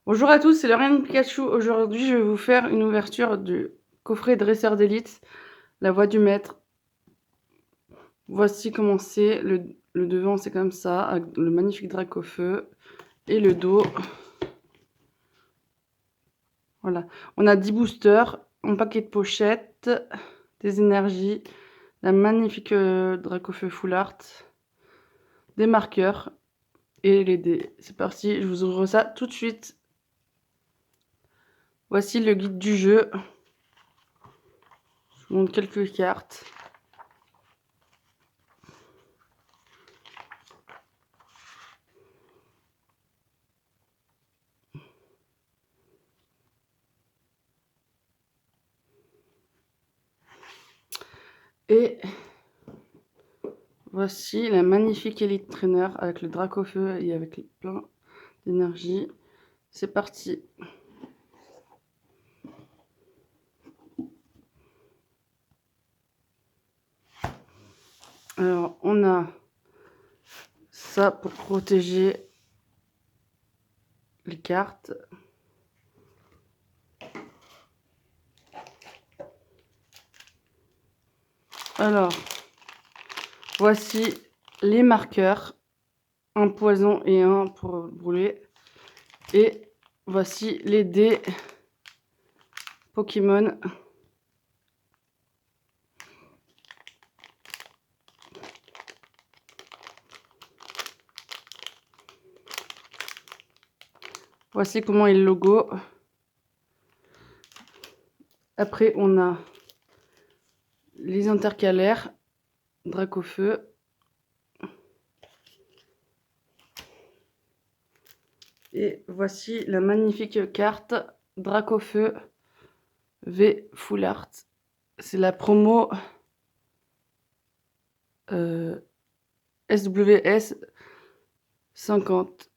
Bonjour à tous, c'est Lauriane Pikachu. Aujourd'hui, je vais vous faire une ouverture du coffret dresseur d'élite, la voix du maître. Voici comment c'est. Le devant, c'est comme ça, avec le magnifique Dracofeu. Et le dos. Voilà. On a 10 boosters, un paquet de pochettes, des énergies, la magnifique Dracofeu Full Art, des marqueurs et les dés. C'est parti, je vous ouvre ça tout de suite. Voici le guide du jeu. Je vous montre quelques cartes. Et voici la magnifique Elite Trainer avec le Dracofeu et avec plein d'énergie. C'est parti. Alors, on a ça pour protéger les cartes. Alors, voici les marqueurs. Un poison et un pour brûler. Et voici les dés Pokémon. Voici comment est le logo. Après, on a les intercalaires Dracofeu. Et voici la magnifique carte Dracofeu V Full Art. C'est la promo SWS 50.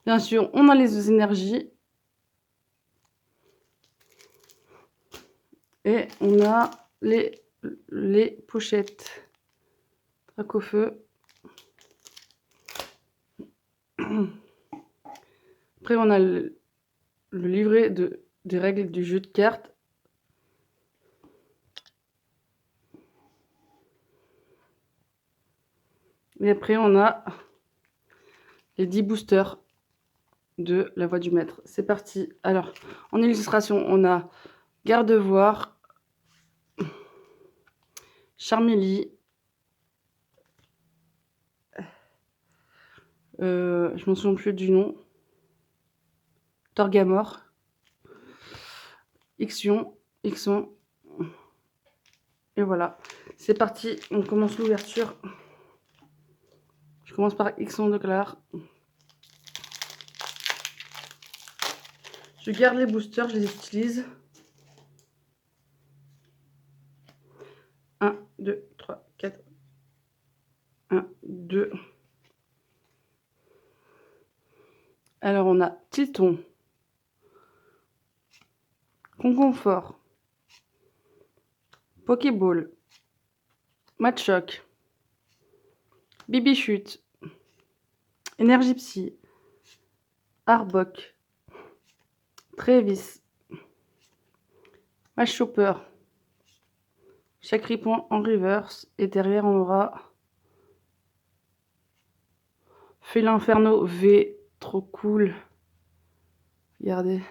Bien sûr, on a les énergies. Et on a les pochettes Dracofeu. Après, on a le livret des règles du jeu de cartes. Et après, on a les 10 boosters de la voix du maître. C'est parti. Alors, en illustration, on a Gardevoir, Charmilly, je m'en souviens plus du nom, Torgamore, Ixion, et voilà. C'est parti, on commence l'ouverture. Je commence par Ixion de Claire. Je garde les boosters, je les utilise. 1, 2, 3, 4. 1, 2. Alors, on a Tilton, Conconfort, Pokéball, Machoc, Bibichute, Énergie Psy, Arbok, Trévis, Chopper, Chacripon en reverse. Et derrière, on aura Félinferno V. Trop cool. Regardez,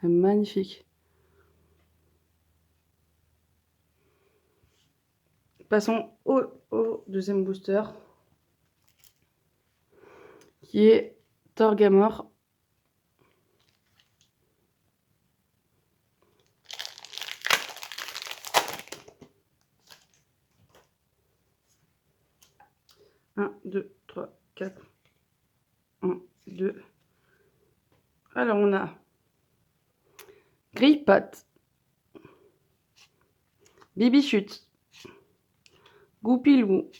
elle est magnifique. Passons au deuxième booster, qui est Torgamore. Un, 2, 3, 4. 1, 2. Alors, on a Grille-Patte, Bibichute, Goupilou,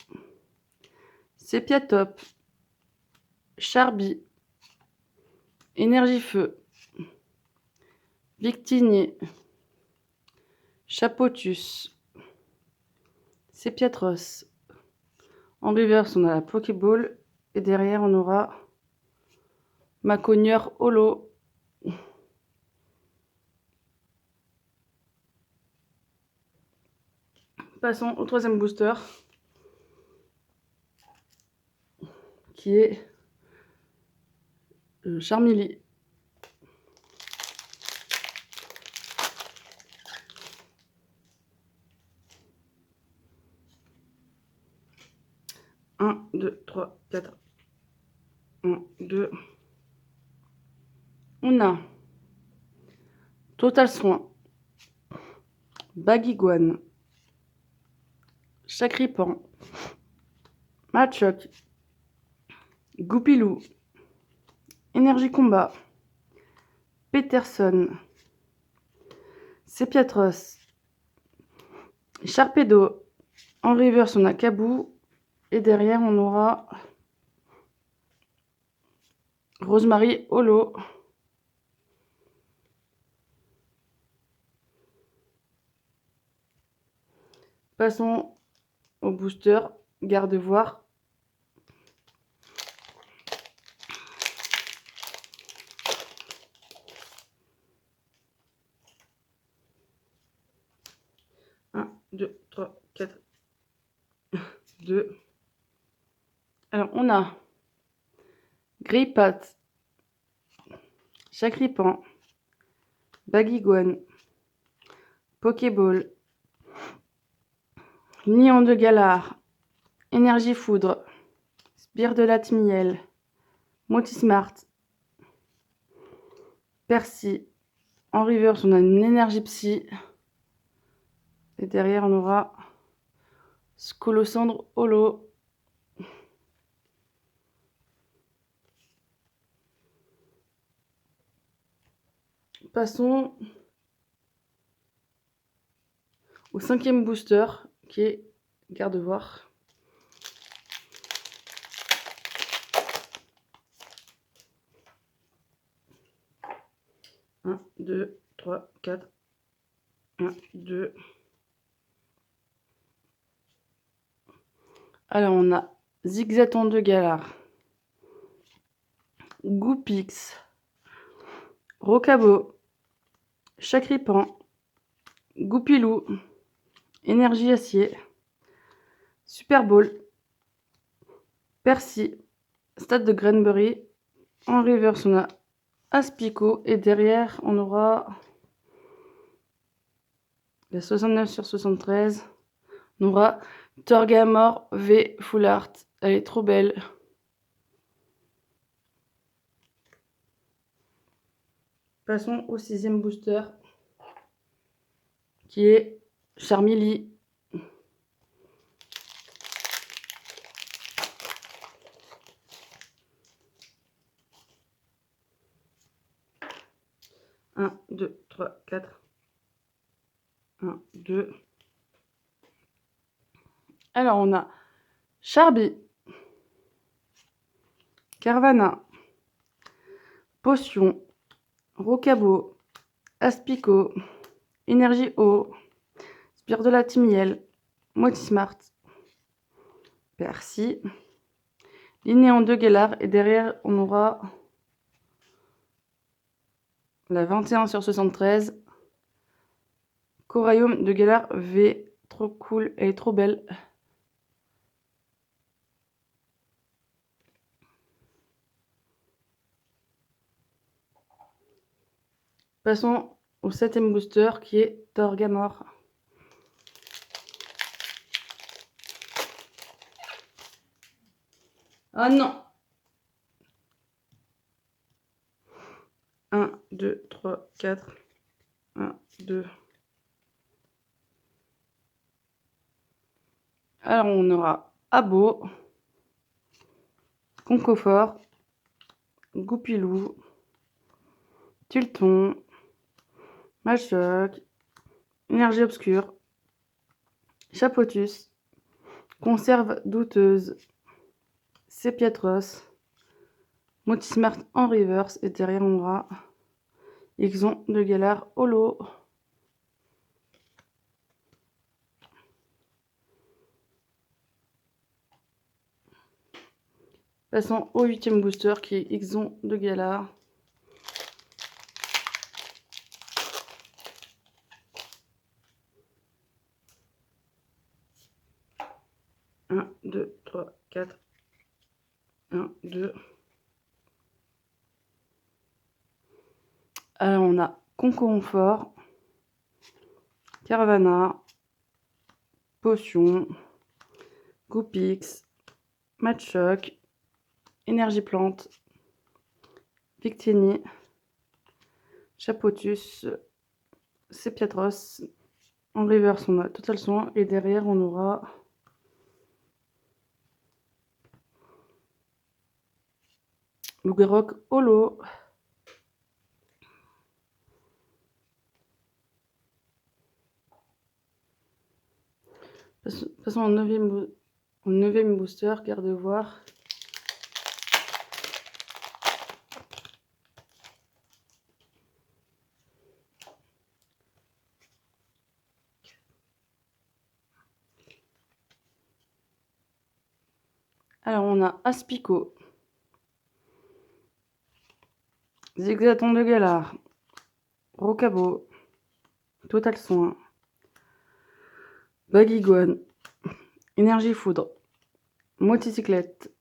Sépiatop, Charby, Énergie Feu, Victinier, Chapotus, Sépiatros, En reverse, on a la Pokéball. Et derrière, on aura Macogneur Holo. Passons au troisième booster, qui est Charmeleon. Un, 2, 3, 4. 1, 2. On a Total Soin, Baguiguane, Chacripan, Machoc, Goupilou, Énergie Combat, Peterson, Sepiatros, Sharpedo. En reverse, on a Kabou. Et derrière, on aura Rosemary Holo. Passons au booster Gardevoir. Un, 2, 3, 4, 2. Alors, on a Greypat, Chacripan, Baguiguane, Pokéball, Nion de Galar, Énergie Foudre, Spire de Latmiel, Motismart, Percy. En reverse, on a une Énergie Psy. Et derrière, on aura Scolosandre Holo. Passons au cinquième booster, qui est Gardevoir. Un, 2, 3, 4. 1, 2. Alors, on a Zigzaton de Galar, Goupix, Rocabo, Chacripan, Goupilou, Énergie Acier, Super Bowl, Percy, Stade de Granbury. En reverse, on a Aspico. Et derrière, on aura la 69 sur 73. On aura Torgamore V Full Art. Elle est trop belle. Passons au sixième booster, qui est Charmeleon. Un, 2, 3, 4. 1, 2. Alors, on a Charby, Carvana, Potion, Rocabo, Aspico, Énergie Eau, Spire de Latmiel, Motismart, Percy, Linéon de Galar. Et derrière, on aura la 21 sur 73. Corail de Galar V. Trop cool, elle est trop belle. Passons au septième booster, qui est Torgamore. Ah non! 1, 2, 3, 4. 1, 2. Alors, on aura Abo, Concoffort, Goupilou, Tulton, Machoc, Énergie Obscure, Chapotus, Conserve Douteuse, Sepiatros, Motismart en reverse. Et derrière, on aura Ixon de Galar Holo. Passons au 8e booster qui est Xon de Galar. 1, 2, 3, 4. 1, 2. Alors, on a Conconfort, Caravana, Potion, Goupix, Matchoc, Énergie Plante, Victini, Chapotus, Sepiatros. En reverse, on a Total Soin. Et derrière, on aura Lougueroc Holo. Passons au 9e booster, Gardevoir. Alors, on a Aspico, Zigzaton de Galar, Rocabo, Total Soin, Baguigone, Énergie Foudre, Motocyclette,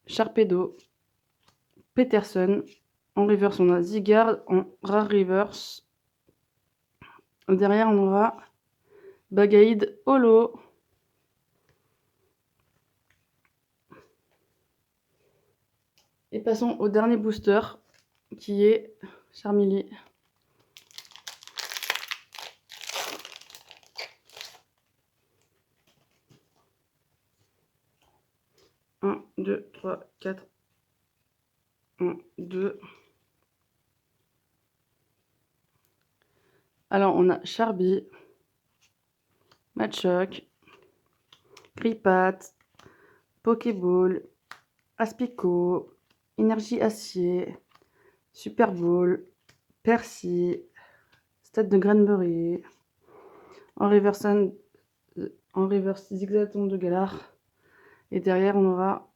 Sharpedo, Peterson. En reverse, on a Zygarde. En rare reverse, derrière, on aura Bagaïd Holo. Et passons au dernier booster qui est Charmilly. 1, 2, 3, 4. 1, 2. Alors, on a Charby, Matchoc, Gripat, Pokéball, Aspico, Énergie Acier, Super Ball, Percy, Stade de Granbury. En reverse, Zigzaton de Galar. Et derrière, on aura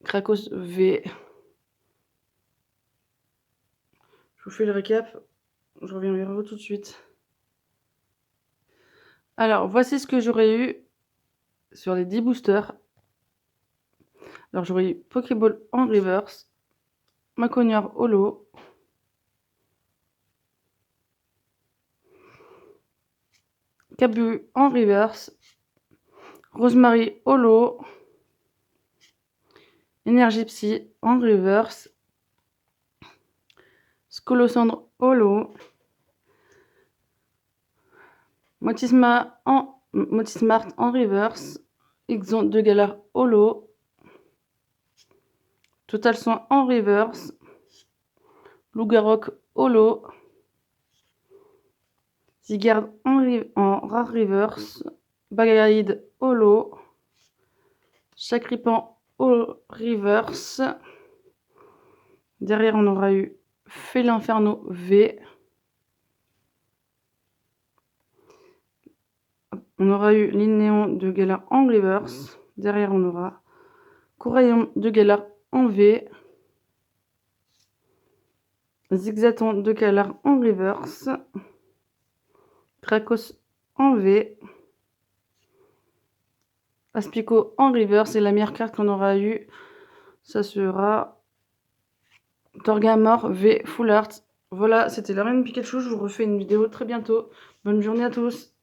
Krakos V. Je vous fais le récap. Je reviens vers vous tout de suite. Alors, voici ce que j'aurais eu sur les 10 boosters. Alors, j'aurais eu Pokéball en reverse, Macognard Holo, Cabu en reverse, Rosemary Holo, Énergie Psy en reverse, Scolosandre Holo, Motismart en reverse, Xon de Galar Holo, Total Soin en reverse, Lougaroc Holo, Zygarde en rare reverse, Bagaïd Holo, Sacripan au reverse. Derrière, on aura eu Félinferno V. On aura eu Linéon de Galar en reverse. Derrière, on aura Couraillon de Galar en V. Zigzaton de Galar en reverse. Krakos en V. Aspico en reverse. Et la meilleure carte qu'on aura eu, ça sera Torgamor V Full Art. Voilà, c'était la Reine Pikachu. Je vous refais une vidéo très bientôt. Bonne journée à tous.